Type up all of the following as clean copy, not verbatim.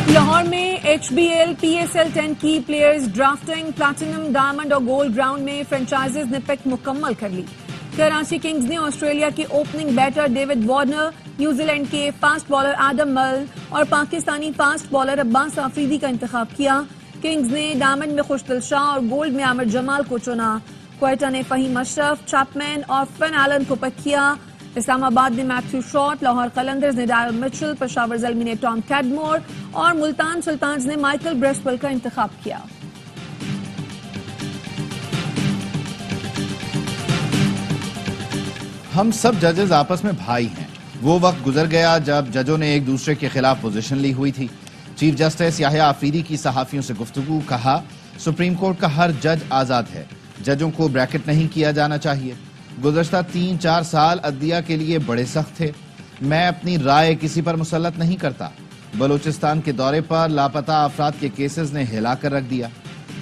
लाहौर में HBL PSL 10 की players drafting platinum, diamond और गोल्ड राउंड में फ्रेंचाइजीज ने पिक मुकम्मल कर ली। कराची किंग्स ने ऑस्ट्रेलिया के opening batter David Warner, New Zealand के फास्ट बॉलर एडम मल और पाकिस्तानी फास्ट बॉलर अब्बास आफरीदी का इंतखाब किया। किंग्स ने डायमंड में खुशदिल शाह और गोल्ड में आमिर जमाल को चुना। क्वेटा ने फहीम अशरफ, चैपमैन और फिन एलन को पिक किया। इस्लामाबाद ने मैथ्यू शॉट, लाहौर कलंदर्स ने डायल मिचेल, पेशावर ज़ल्मी ने टॉम कैडमोर और मुल्तान सुल्तान्स ने माइकल ब्रेसवेल का इंतखाब किया। हम सब जजेस आपस में भाई हैं। वो वक्त गुजर गया जब जजों ने एक दूसरे के खिलाफ पोजीशन ली हुई थी। चीफ जस्टिस याहिया आफरीदी की सहाफियों से गुफ्तगू, कहा सुप्रीम कोर्ट का हर जज आजाद है, जजों को ब्रैकेट नहीं किया जाना चाहिए। गुज़श्ता 3-4 साल अदलिया के लिए बड़े सख्त थे। मैं अपनी राय किसी पर मुसल्लत नहीं करता। बलूचिस्तान के दौरे पर लापता अफराद के केसेस ने हिला कर रख दिया।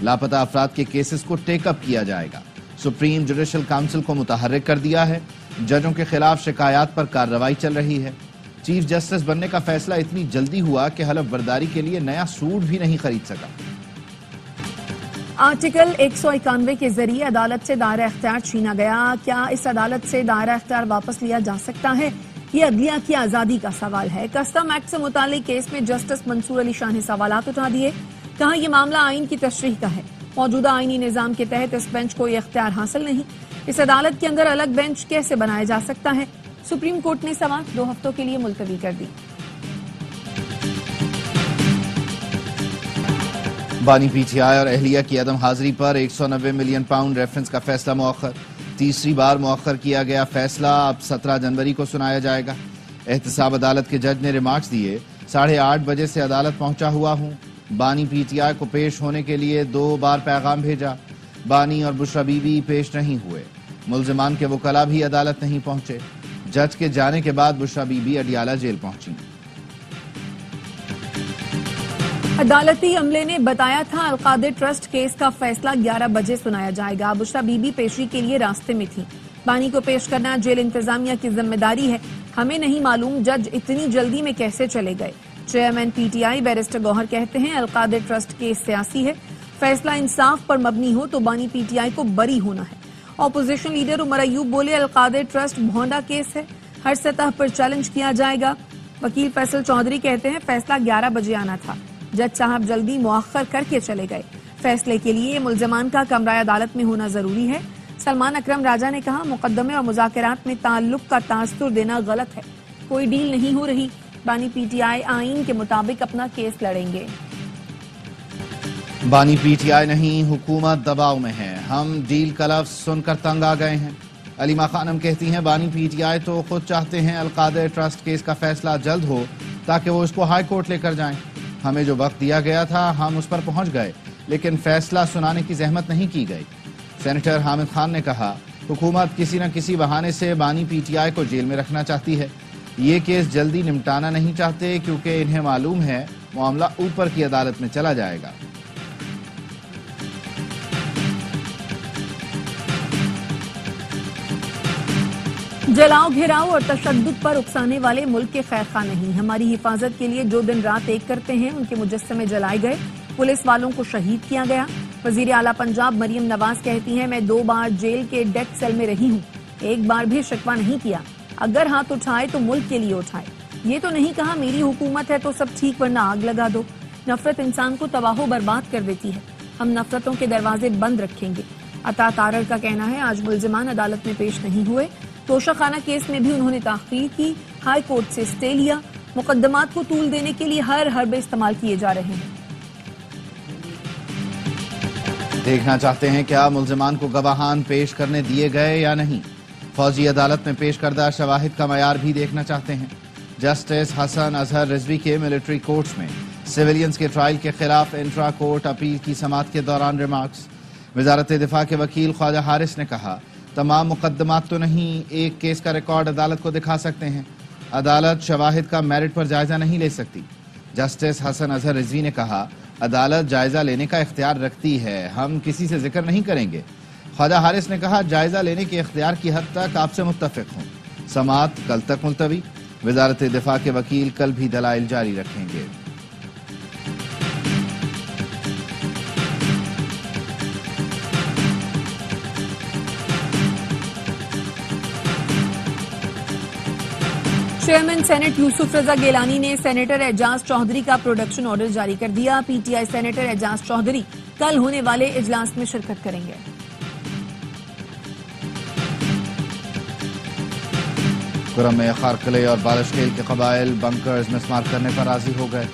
लापता अफराद के केसेस को टेकअप किया जाएगा। सुप्रीम जुडिशल काउंसिल को मुतहर्रिक कर दिया है। जजों के खिलाफ शिकायत पर कार्रवाई चल रही है। चीफ जस्टिस बनने का फैसला इतनी जल्दी हुआ कि हलफ बर्दारी के लिए नया सूट भी नहीं खरीद सका। आर्टिकल 191 के जरिए अदालत से दायरा इख्तियार छीना गया। क्या इस अदालत से दायरा इख्तियार वापस लिया जा सकता है? ये अदलिया की आजादी का सवाल है। कस्टम एक्ट से मुतालिक केस में जस्टिस मंसूर अली शाह ने सवालात उठा दिए। कहा यह मामला आइन की तशरीह का है। मौजूदा आईनी निजाम के तहत इस बेंच को यह इख्तियार हासिल नहीं। इस अदालत के अंदर अलग बेंच कैसे बनाया जा सकता है? सुप्रीम कोर्ट ने समाअत 2 हफ्तों के लिए मुलतवी कर दी। बानी पीटीआई और अहलिया की अदम हाजिरी पर 190 मिलियन पाउंड रेफरेंस का फैसला मुअख्खर। तीसरी बार मुअख्खर किया गया फैसला अब 17 जनवरी को सुनाया जाएगा। एहतसाब अदालत के जज ने रिमार्क्स दिए, 8:30 बजे से अदालत पहुंचा हुआ हूं। बानी पीटीआई को पेश होने के लिए 2 बार पैगाम भेजा। बानी और बुशरा बीबी पेश नहीं हुए। मुल्जिमान के वकला भी अदालत नहीं पहुंचे। जज के जाने के बाद बुशरा बीबी अडियाला जेल पहुंची। अदालती अमले ने बताया था अलकादिर ट्रस्ट केस का फैसला 11 बजे सुनाया जाएगा। बुशरा बीबी पेशी के लिए रास्ते में थी। बानी को पेश करना जेल इंतजामिया की जिम्मेदारी है। हमें नहीं मालूम जज इतनी जल्दी में कैसे चले गए। चेयरमैन पीटीआई बैरिस्टर गौहर कहते हैं अलकादिर ट्रस्ट केस सियासी है। फैसला इंसाफ पर मबनी हो तो बानी पीटीआई को बरी होना है। ऑपोजिशन लीडर उमर अयूब बोले अलकादिर ट्रस्ट भोंडा केस है, हर सतह पर चैलेंज किया जाएगा। वकील फैसल चौधरी कहते हैं फैसला 11 बजे आना था, जज साहब जल्दी मुअख्खर करके चले गए। फैसले के लिए मुल्जमान का कमरा अदालत में होना जरूरी है। सलमान अकरम राजा ने कहा मुकदमे और मुज़ाकरात में ताल्लुक का तासुर देना गलत है। कोई डील नहीं हो रही। बानी पीटीआई आईन के मुताबिक अपना केस लड़ेंगे। बानी पीटीआई नहीं, हुकूमत दबाव में है। हम डील का लफ्ज़ सुनकर तंग आ गए हैं। अलीमा खानम कहती हैं बानी पीटीआई तो खुद चाहते हैं अलकादिर ट्रस्ट केस का फैसला जल्द हो ताकि वो इसको हाई कोर्ट लेकर जाएं। हमें जो वक्त दिया गया था हम उस पर पहुंच गए, लेकिन फैसला सुनाने की जहमत नहीं की गई। सेनेटर हामिद खान ने कहा हुकूमत किसी न किसी बहाने से बानी पीटीआई को जेल में रखना चाहती है। ये केस जल्दी निपटाना नहीं चाहते क्योंकि इन्हें मालूम है मामला ऊपर की अदालत में चला जाएगा। जलाओ, घेराव और तशद्दुद पर उकसाने वाले मुल्क के खैर खा नहीं। हमारी हिफाजत के लिए जो दिन रात एक करते हैं उनके मुजस्समे जलाए गए, पुलिस वालों को शहीद किया गया। वजीर आला पंजाब मरियम नवाज कहती हैं मैं 2 बार जेल के डेथ सेल में रही हूँ, एक बार भी शिकवा नहीं किया। अगर हाथ उठाए तो मुल्क के लिए उठाए। ये तो नहीं कहा मेरी हुकूमत है तो सब ठीक वरना आग लगा दो। नफरत इंसान को तबाह बर्बाद कर देती है। हम नफरतों के दरवाजे बंद रखेंगे। अता तारर का कहना है आज मुल्जिमान अदालत में पेश नहीं हुए। तोशा खाना केस में भी उन्होंने ताख़ीर की। हाई कोर्ट से स्टे लिया। मुकदमात को तूल देने के लिए हर हरबे इस्तेमाल किए जा रहे हैं। देखना चाहते हैं क्या मुल्जिमान को गवाहान पेश करने दिए गए या नहीं। फौजी अदालत में पेश करदा शवाहिद का मयार भी देखना चाहते हैं। जस्टिस हसन अजहर रिजवी के मिलिट्री कोर्ट्स में सिविलियंस के ट्रायल के खिलाफ इंट्रा कोर्ट अपील की समाअत के दौरान रिमार्क्स। वजारत दिफा के वकील ख्वाजा हारिस ने कहा तमाम मुकदमात तो नहीं, एक केस का रिकॉर्ड अदालत को दिखा सकते हैं। अदालत शवाहिद का मेरिट पर जायजा नहीं ले सकती। जस्टिस हसन अजहर रिजवी ने कहा अदालत जायजा लेने का इख्तियार रखती है, हम किसी से जिक्र नहीं करेंगे। ख्वाजा हारिस ने कहा जायजा लेने के इख्तियार की हद तक आपसे मुत्तफिक हूँ। समाअत कल तक मुलतवी। वजारत दिफा के वकील कल भी दलाइल जारी रखेंगे। چیئرمین سینٹ یوسف رضا گیلانی نے سینیٹر اعجاز چودھری کا پروڈکشن آرڈر جاری کر دیا۔ پی ٹی آئی سینیٹر اعجاز چودھری کل ہونے والے اجلاس میں شرکت کریں گے۔ کرم میں خارقلے اور بالشکیل کے قبائل بنکرز مسمار کرنے پر راضی ہو گئے۔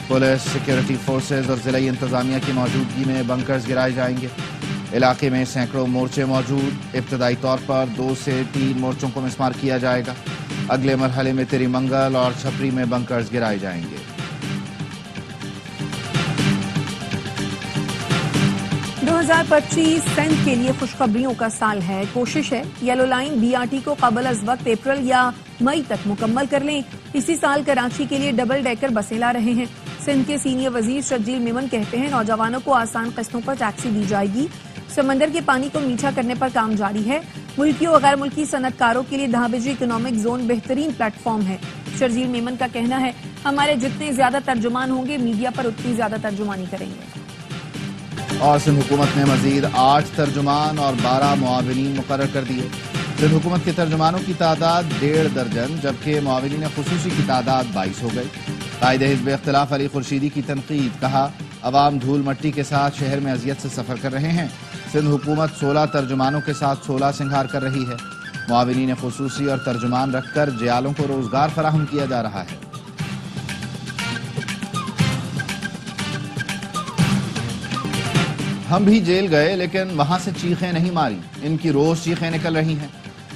پولیس، سیکیورٹی فورسز اور ضلعی انتظامیہ کی موجودگی میں بنکرز گرائے جائیں گے۔ علاقے میں سینکڑوں مورچے موجود، ابتدائی طور پر 2 سے 3 مورچوں کو مسمار کیا جائے گا۔ اگلے مرحلے میں تری منگل اور چھپری میں بنکرز گرائے جائیں گے۔ 2025 سندھ کے لیے خوشخبریوں کا سال ہے۔ کوشش ہے yellow line B R T کو قبل از وقت اپریل یا مئی تک مکمل کر لیں۔ اسی سال کراچی کے لیے ڈبل ڈیکر بسیں لا رہے ہیں۔ سندھ کے سینئر وزیر شرجیل میمن کہتے ہیں نوجوانوں کو آسان قسطوں پر ٹیکسی دی جائے گی۔ سمندر کے پانی کو میٹھا کرنے پر کام جاری ہے۔ ملکی و غیر ملکی صنعت کاروں کے لیے دھابجی اکنامک زون بہترین پلیٹ فارم ہے۔ شرجیل میمن کا کہنا ہے ہمارے جتنے زیادہ ترجمان ہوں گے میڈیا پر اتنی زیادہ ترجمانی کریں گے۔ اور سندھ حکومت نے مزید 8 ترجمان اور 12 معاونین مقرر کر دیے۔ سندھ حکومت کے ترجمانوں کی تعداد 1.5 درجن جبکہ معاونین خصوصی کی تعداد 22 ہو گئی۔ قائد حزب اختلاف علی خورشیدی کی تنقید، کہا عوام دھول مٹی کے ساتھ شہر میں اذیت سے سفر کر رہے ہیں۔ سندھ حکومت 16 ترجمانوں کے ساتھ 16 سنگھار کر رہی ہے۔ معاونین خصوصی اور ترجمان رکھ کر جیالوں کو روزگار فراہم کیا جا رہا ہے۔ ہم بھی جیل گئے لیکن وہاں سے چیخیں نہیں ماری، ان کی روز چیخیں نکل رہی ہیں۔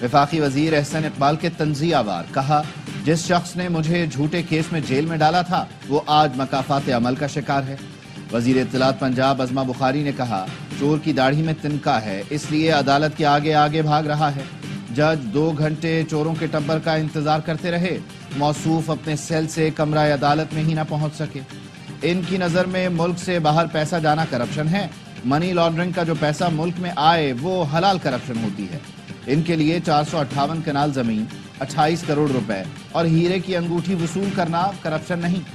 وفاقی وزیر احسن اقبال کے تنزیہ وار، کہا جس شخص نے مجھے جھوٹے کیس میں جیل میں ڈالا تھا وہ آج مکافات عمل کا شکار ہے۔ وزیر اطلاعات پنجاب عظمہ بخاری نے کہا چور کی داڑھی میں تنکا ہے اس لیے عدالت کے آگے آگے بھاگ رہا ہے۔ جج 2 گھنٹے چوروں کے ٹبر کا انتظار کرتے رہے، موصوف اپنے سیل سے کمرہ عدالت میں ہی نہ پہنچ سکے۔ ان کی نظر میں ملک سے باہر پیسہ جانا کرپشن ہے، منی لانڈرنگ کا جو پیسہ ملک میں آئے وہ حلال کرپشن ہوتی ہے۔ ان کے لیے 458 کنال زمین، 28 کروڑ روپے اور ہیرے کی انگوٹھی وصول کرنا کرپشن نہیں۔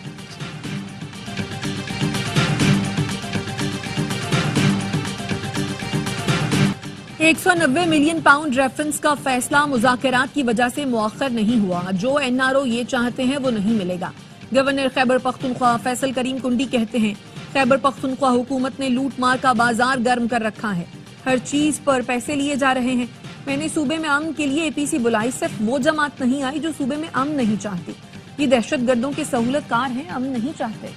£190 ملین ریفرنس کا فیصلہ مذاکرات کی وجہ سے مؤخر نہیں ہوا۔ جو این آر او یہ چاہتے ہیں وہ نہیں ملے گا۔ گورنر خیبر پختونخوا فیصل کریم کنڈی کہتے ہیں خیبر پختونخوا حکومت نے لوٹ مار کا بازار گرم کر رکھا ہے، ہر چیز پر پیسے لیے جا رہے ہیں۔ میں نے صوبے میں امن کے لیے اے پی سی بلائی، صرف وہ جماعت نہیں آئی جو صوبے میں امن نہیں چاہتی۔ یہ دہشت گردوں کے سہولت کار ہیں، امن نہیں چاہتے۔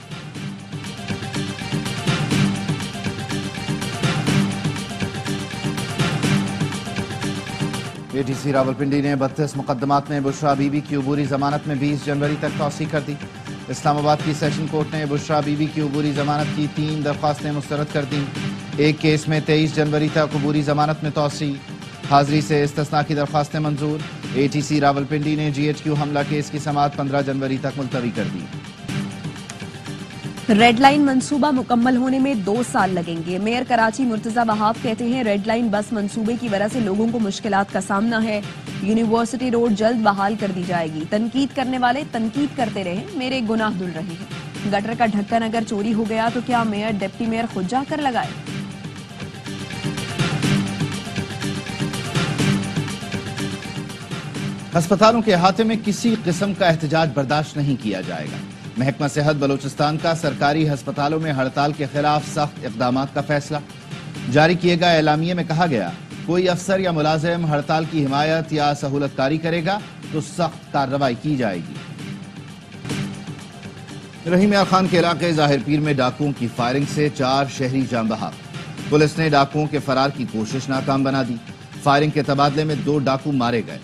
اے ٹی سی راولپنڈی نے 32 مقدمات میں بشرا بی بی کی عبوری ضمانت میں 20 جنوری تک توسیع کر دی۔ اسلام آباد کی سیشن کورٹ نے بشرا بی بی کی عبوری ضمانت کی 3 درخواستیں مسترد کر دیں۔ ایک کیس میں 23 جنوری تک عبوری ضمانت میں توسیع، حاضری سے استثناء کی درخواستیں منظور۔ اے ٹی سی راولپنڈی نے جی ایچ کیو حملہ کیس کی سماعت 15 جنوری تک ملتوی کر دی۔ ریڈ لائن منصوبہ مکمل ہونے میں 2 سال لگیں گے۔ میئر کراچی مرتضی وہاب کہتے ہیں ریڈ لائن بس منصوبے کی وجہ سے لوگوں کو مشکلات کا سامنا ہے۔ یونیورسٹی روڈ جلد بحال کر دی جائے گی۔ تنقید کرنے والے تنقید کرتے رہے، میرے گناہ دھل رہے ہیں۔ گٹر کا ڈھکن اگر چوری ہو گیا تو کیا میئر ڈپٹی میئر خود جا کر لگائے؟ ہسپتالوں کے احاطے میں کسی قسم کا احتجاج برداشت نہیں کیا جائے گا۔ محکمہ صحت بلوچستان کا سرکاری ہسپتالوں میں ہڑتال کے خلاف سخت اقدامات کا فیصلہ۔ جاری کیے گئے اعلامیے میں کہا گیا کوئی افسر یا ملازم ہڑتال کی حمایت یا سہولت کاری کرے گا تو سخت کارروائی کی جائے گی۔ رحیم یار خان کے علاقے ظاہر پیر میں ڈاکوؤں کی فائرنگ سے 4 شہری جاں بحق۔ پولیس نے ڈاکوؤں کے فرار کی کوشش ناکام بنا دی۔ فائرنگ کے تبادلے میں 2 ڈاکو مارے گئے۔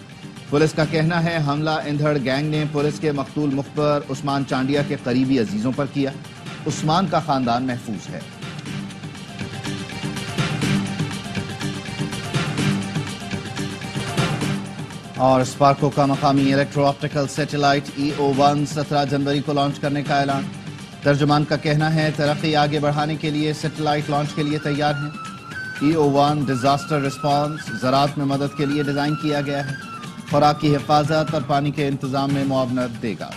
پولیس کا کہنا ہے حملہ اندھڑ گینگ نے پولیس کے مقتول مخبر عثمان چانڈیا کے قریبی عزیزوں پر کیا۔ عثمان کا خاندان محفوظ ہے۔ اور اسپارکو کا مقامی الیکٹرو آپٹیکل سیٹلائٹ EO1 17 جنوری کو لانچ کرنے کا اعلان۔ ترجمان کا کہنا ہے ترقی آگے بڑھانے کے لیے سیٹلائٹ لانچ کے لیے تیار ہیں۔ EO1 ڈیزاسٹر رسپانس زراعت میں مدد کے لیے ڈیزائن کیا گیا ہے، خوراک کی حفاظت اور پانی کے انتظام میں معاونت دے گا۔